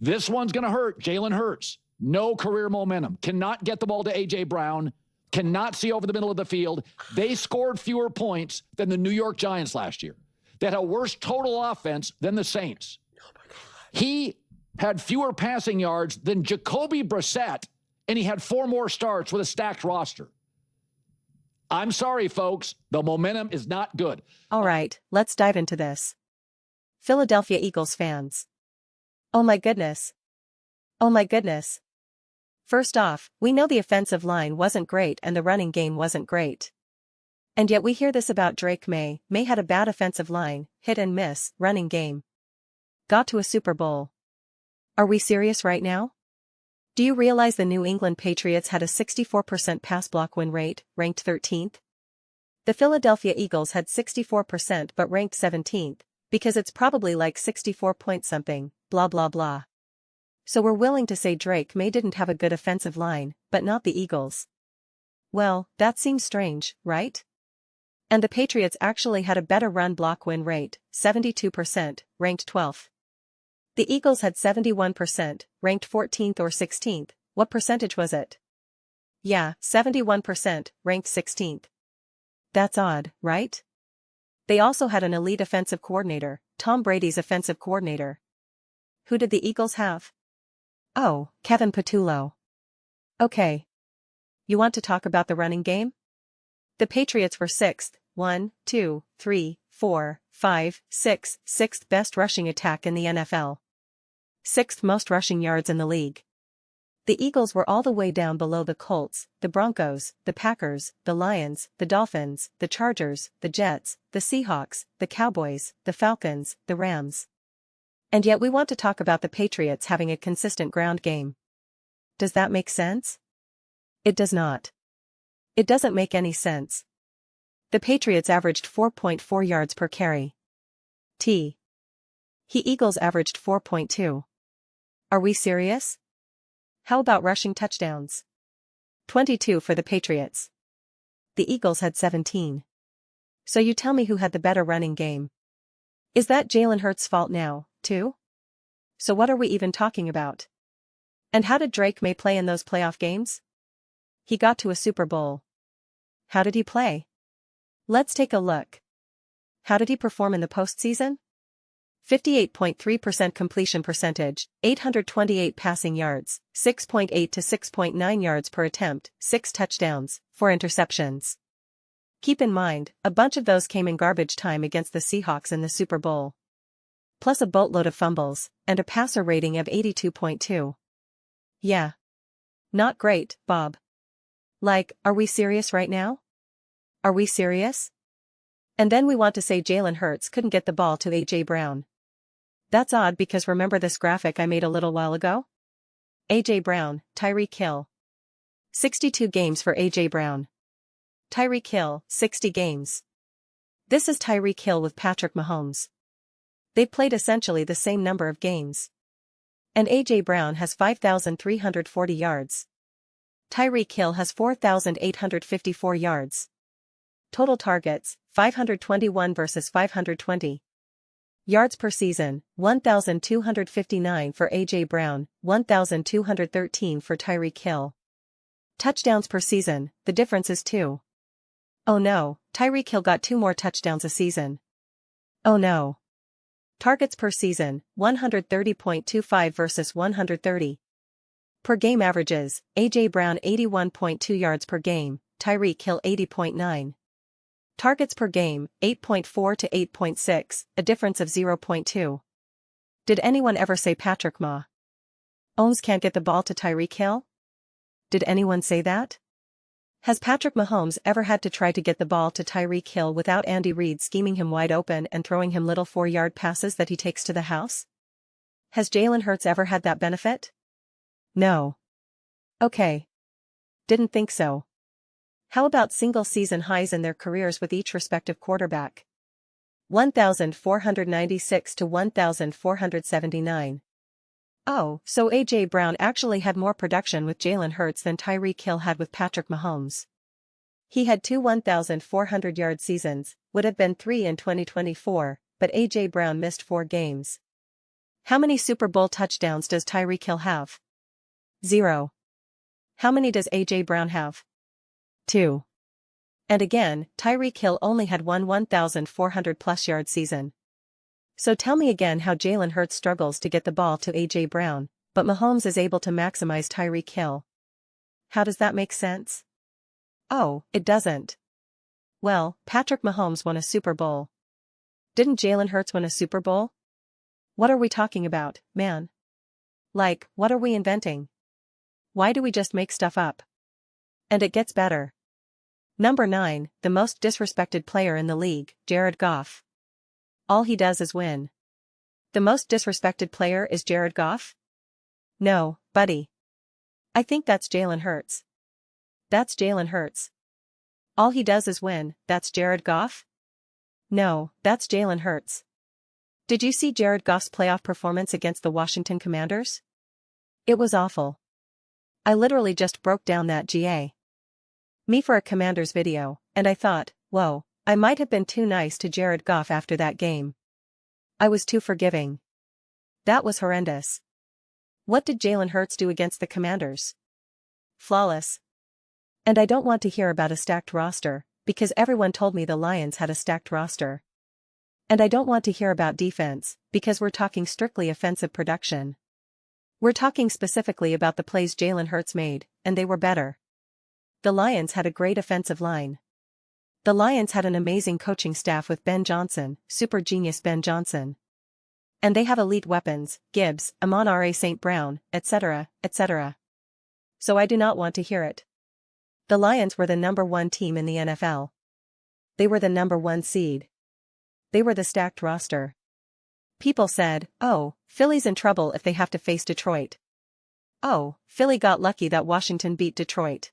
This one's going to hurt Jalen Hurts. No career momentum. Cannot get the ball to A.J. Brown. Cannot see over the middle of the field. They scored fewer points than the New York Giants last year. They had a worse total offense than the Saints. Oh my God. He had fewer passing yards than Jacoby Brissett, and he had 4 more starts with a stacked roster. I'm sorry, folks. The momentum is not good. All right, let's dive into this. Philadelphia Eagles fans. Oh my goodness. Oh my goodness. First off, we know the offensive line wasn't great and the running game wasn't great. And yet we hear this about Drake May. May had a bad offensive line, hit and miss, running game. Got to a Super Bowl. Are we serious right now? Do you realize the New England Patriots had a 64% pass block win rate, ranked 13th? The Philadelphia Eagles had 64% but ranked 17th, because it's probably like 64 point something, blah blah blah. So we're willing to say Drake May didn't have a good offensive line, but not the Eagles. Well, that seems strange, right? And the Patriots actually had a better run block win rate, 72%, ranked 12th. The Eagles had 71%, ranked 14th or 16th. What percentage was it? Yeah, 71%, ranked 16th. That's odd, right? They also had an elite offensive coordinator, Tom Brady's offensive coordinator. Who did the Eagles have? Oh, Kevin Patullo. Okay. You want to talk about the running game? The Patriots were 6th, 1, 2, 3, 4, 5, 6, 6th best rushing attack in the NFL. 6th most rushing yards in the league. The Eagles were all the way down below the Colts, the Broncos, the Packers, the Lions, the Dolphins, the Chargers, the Jets, the Seahawks, the Cowboys, the Falcons, the Rams. And yet we want to talk about the Patriots having a consistent ground game. Does that make sense? It does not. It doesn't make any sense. The Patriots averaged 4.4 yards per carry. Eagles averaged 4.2. Are we serious? How about rushing touchdowns? 22 for the Patriots. The Eagles had 17. So you tell me who had the better running game. Is that Jalen Hurts' fault now, too? So what are we even talking about? And how did Drake May play in those playoff games? He got to a Super Bowl. How did he play? Let's take a look. How did he perform in the postseason? 58.3% completion percentage, 828 passing yards, 6.8 to 6.9 yards per attempt, 6 touchdowns, 4 interceptions. Keep in mind, a bunch of those came in garbage time against the Seahawks in the Super Bowl. Plus a boatload of fumbles, and a passer rating of 82.2. Yeah. Not great, Bob. Like, are we serious right now? Are we serious? And then we want to say Jalen Hurts couldn't get the ball to A.J. Brown. That's odd because remember this graphic I made a little while ago? A.J. Brown, Tyreek Hill. 62 games for A.J. Brown. Tyreek Hill, 60 games. This is Tyreek Hill with Patrick Mahomes. They played essentially the same number of games. And A.J. Brown has 5,340 yards. Tyreek Hill has 4,854 yards. Total targets, 521 versus 520. Yards per season, 1,259 for A.J. Brown, 1,213 for Tyreek Hill. Touchdowns per season, the difference is 2. Oh no, Tyreek Hill got 2 more touchdowns a season. Oh no. Targets per season, 130.25 versus 130. Per game averages, A.J. Brown 81.2 yards per game, Tyreek Hill 80.9. Targets per game, 8.4 to 8.6, a difference of 0.2. Did anyone ever say Patrick Mahomes can't get the ball to Tyreek Hill? Did anyone say that? Has Patrick Mahomes ever had to try to get the ball to Tyreek Hill without Andy Reid scheming him wide open and throwing him little 4-yard passes that he takes to the house? Has Jalen Hurts ever had that benefit? No. Okay. Didn't think so. How about single-season highs in their careers with each respective quarterback? 1,496 to 1,479. Oh, so A.J. Brown actually had more production with Jalen Hurts than Tyreek Hill had with Patrick Mahomes. He had 2 1,400-yard seasons, would have been 3 in 2024, but A.J. Brown missed 4 games. How many Super Bowl touchdowns does Tyreek Hill have? 0. How many does A.J. Brown have? 2. And again, Tyreek Hill only had one 1,400-plus yard season. So tell me again how Jalen Hurts struggles to get the ball to A.J. Brown, but Mahomes is able to maximize Tyreek Hill. How does that make sense? Oh, it doesn't. Well, Patrick Mahomes won a Super Bowl. Didn't Jalen Hurts win a Super Bowl? What are we talking about, man? Like, what are we inventing? Why do we just make stuff up? And it gets better. Number 9, the most disrespected player in the league, Jared Goff. All he does is win. The most disrespected player is Jared Goff? No, buddy. I think that's Jalen Hurts. That's Jalen Hurts. All he does is win, that's Jared Goff? No, that's Jalen Hurts. Did you see Jared Goff's playoff performance against the Washington Commanders? It was awful. I literally just broke down that GA. Me for a Commanders video, and I thought, whoa, I might have been too nice to Jared Goff after that game. I was too forgiving. That was horrendous. What did Jalen Hurts do against the Commanders? Flawless. And I don't want to hear about a stacked roster, because everyone told me the Lions had a stacked roster. And I don't want to hear about defense, because we're talking strictly offensive production. We're talking specifically about the plays Jalen Hurts made, and they were better. The Lions had a great offensive line. The Lions had an amazing coaching staff with Ben Johnson, super genius Ben Johnson. And they have elite weapons, Gibbs, Amon-Ra St. Brown, etc., etc. So I do not want to hear it. The Lions were the number 1 team in the NFL. They were the number 1 seed. They were the stacked roster. People said, oh, Philly's in trouble if they have to face Detroit. Oh, Philly got lucky that Washington beat Detroit.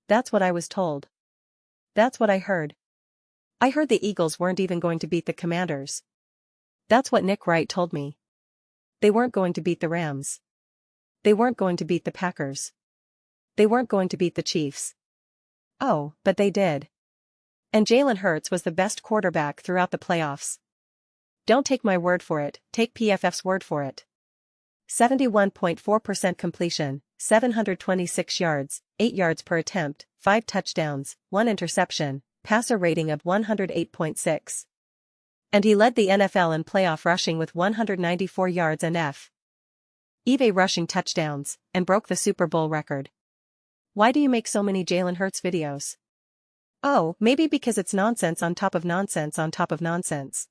That's what I was told. That's what I heard. I heard the Eagles weren't even going to beat the Commanders. That's what Nick Wright told me. They weren't going to beat the Rams. They weren't going to beat the Packers. They weren't going to beat the Chiefs. Oh, but they did. And Jalen Hurts was the best quarterback throughout the playoffs. Don't take my word for it, take PFF's word for it. 71.4% completion, 726 yards, 8 yards per attempt, 5 touchdowns, 1 interception, passer rating of 108.6. And he led the NFL in playoff rushing with 194 yards and EV rushing touchdowns, and broke the Super Bowl record. Why do you make so many Jalen Hurts videos? Oh, maybe because it's nonsense on top of nonsense on top of nonsense.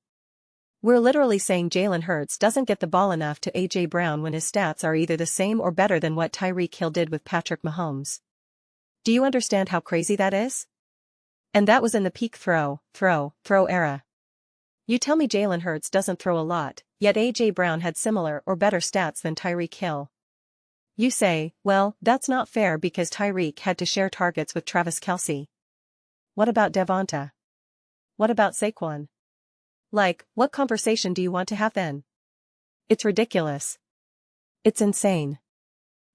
We're literally saying Jalen Hurts doesn't get the ball enough to A.J. Brown when his stats are either the same or better than what Tyreek Hill did with Patrick Mahomes. Do you understand how crazy that is? And that was in the peak throw era. You tell me Jalen Hurts doesn't throw a lot, yet A.J. Brown had similar or better stats than Tyreek Hill. You say, well, that's not fair because Tyreek had to share targets with Travis Kelce. What about Devonta? What about Saquon? Like, what conversation do you want to have then? It's ridiculous. It's insane.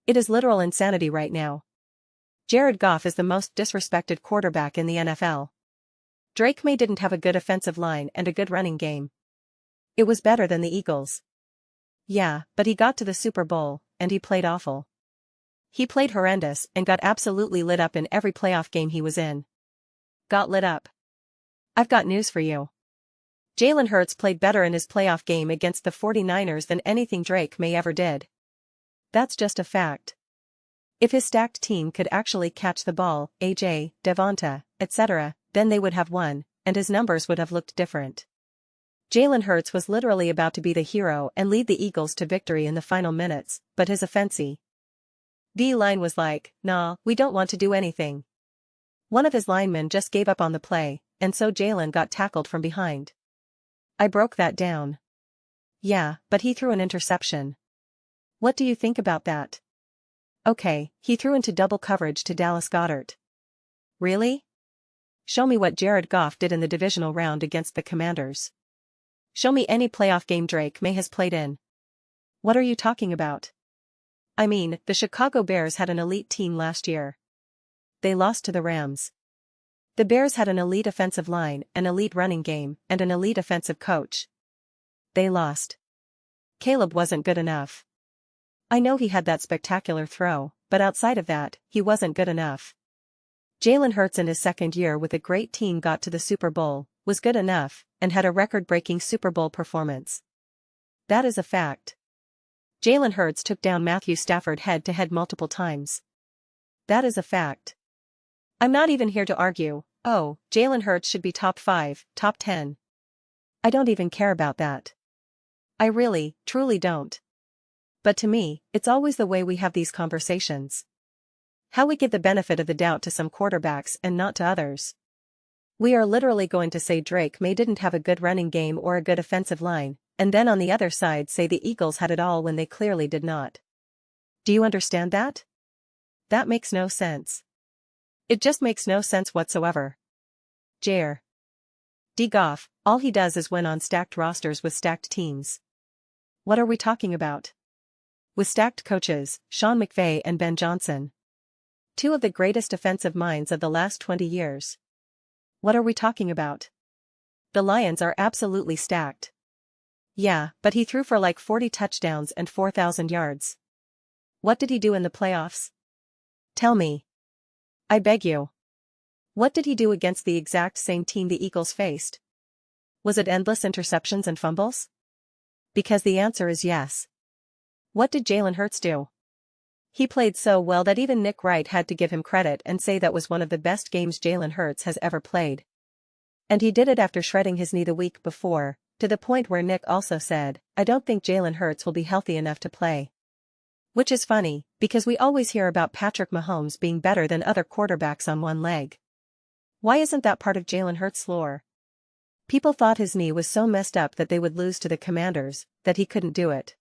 It is literal insanity right now. Jared Goff is the most disrespected quarterback in the NFL. Drake May didn't have a good offensive line and a good running game. It was better than the Eagles. Yeah, but he got to the Super Bowl, and he played awful. He played horrendous and got absolutely lit up in every playoff game he was in. Got lit up. I've got news for you. Jalen Hurts played better in his playoff game against the 49ers than anything Drake May ever did. That's just a fact. If his stacked team could actually catch the ball, AJ, Devonta, etc., then they would have won, and his numbers would have looked different. Jalen Hurts was literally about to be the hero and lead the Eagles to victory in the final minutes, but his offensive D-line was like, nah, we don't want to do anything. One of his linemen just gave up on the play, and so Jalen got tackled from behind. I broke that down. Yeah, but he threw an interception. What do you think about that? Okay, he threw into double coverage to Dallas Goedert. Really? Show me what Jared Goff did in the divisional round against the Commanders. Show me any playoff game Drake May has played in. What are you talking about? I mean, the Chicago Bears had an elite team last year. They lost to the Rams. The Bears had an elite offensive line, an elite running game, and an elite offensive coach. They lost. Caleb wasn't good enough. I know he had that spectacular throw, but outside of that, he wasn't good enough. Jalen Hurts in his second year with a great team got to the Super Bowl, was good enough, and had a record-breaking Super Bowl performance. That is a fact. Jalen Hurts took down Matthew Stafford head-to-head multiple times. That is a fact. I'm not even here to argue, oh, Jalen Hurts should be top 5, top 10. I don't even care about that. I really, truly don't. But to me, it's always the way we have these conversations. How we give the benefit of the doubt to some quarterbacks and not to others. We are literally going to say Drake May didn't have a good running game or a good offensive line, and then on the other side say the Eagles had it all when they clearly did not. Do you understand that? That makes no sense. It just makes no sense whatsoever. Jair. D. Goff, all he does is win on stacked rosters with stacked teams. What are we talking about? With stacked coaches, Sean McVay and Ben Johnson. Two of the greatest offensive minds of the last 20 years. What are we talking about? The Lions are absolutely stacked. Yeah, but he threw for like 40 touchdowns and 4,000 yards. What did he do in the playoffs? Tell me. I beg you. What did he do against the exact same team the Eagles faced? Was it endless interceptions and fumbles? Because the answer is yes. What did Jalen Hurts do? He played so well that even Nick Wright had to give him credit and say that was one of the best games Jalen Hurts has ever played. And he did it after shredding his knee the week before, to the point where Nick also said, I don't think Jalen Hurts will be healthy enough to play. Which is funny, because we always hear about Patrick Mahomes being better than other quarterbacks on one leg. Why isn't that part of Jalen Hurts' lore? People thought his knee was so messed up that they would lose to the Commanders, that he couldn't do it.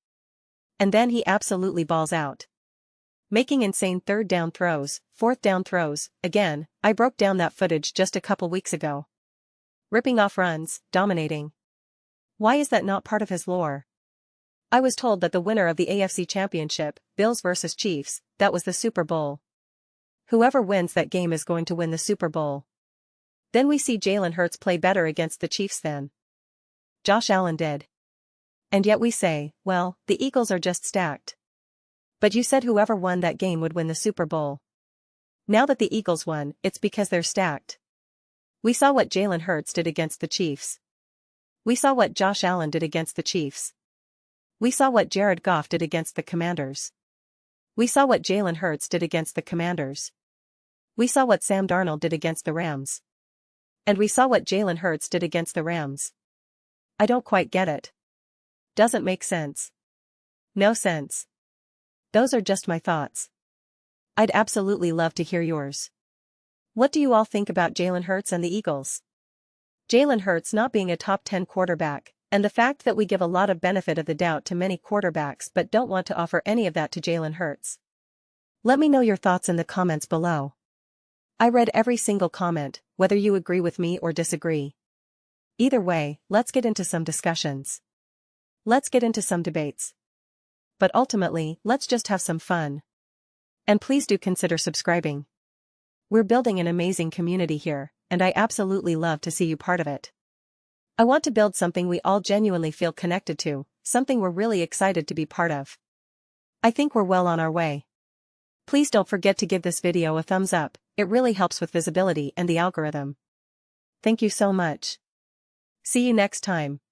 And then he absolutely balls out. Making insane third down throws, fourth down throws, again, I broke down that footage just a couple weeks ago. Ripping off runs, dominating. Why is that not part of his lore? I was told that the winner of the AFC Championship, Bills vs. Chiefs, that was the Super Bowl. Whoever wins that game is going to win the Super Bowl. Then we see Jalen Hurts play better against the Chiefs than Josh Allen did. And yet we say, well, the Eagles are just stacked. But you said whoever won that game would win the Super Bowl. Now that the Eagles won, it's because they're stacked. We saw what Jalen Hurts did against the Chiefs. We saw what Josh Allen did against the Chiefs. We saw what Jared Goff did against the Commanders. We saw what Jalen Hurts did against the Commanders. We saw what Sam Darnold did against the Rams. And we saw what Jalen Hurts did against the Rams. I don't quite get it. Doesn't make sense. No sense. Those are just my thoughts. I'd absolutely love to hear yours. What do you all think about Jalen Hurts and the Eagles? Jalen Hurts not being a top 10 quarterback, and the fact that we give a lot of benefit of the doubt to many quarterbacks but don't want to offer any of that to Jalen Hurts. Let me know your thoughts in the comments below. I read every single comment, whether you agree with me or disagree. Either way, let's get into some discussions. Let's get into some debates. But ultimately, let's just have some fun. And please do consider subscribing. We're building an amazing community here, and I absolutely love to see you part of it. I want to build something we all genuinely feel connected to, something we're really excited to be part of. I think we're well on our way. Please don't forget to give this video a thumbs up, it really helps with visibility and the algorithm. Thank you so much. See you next time.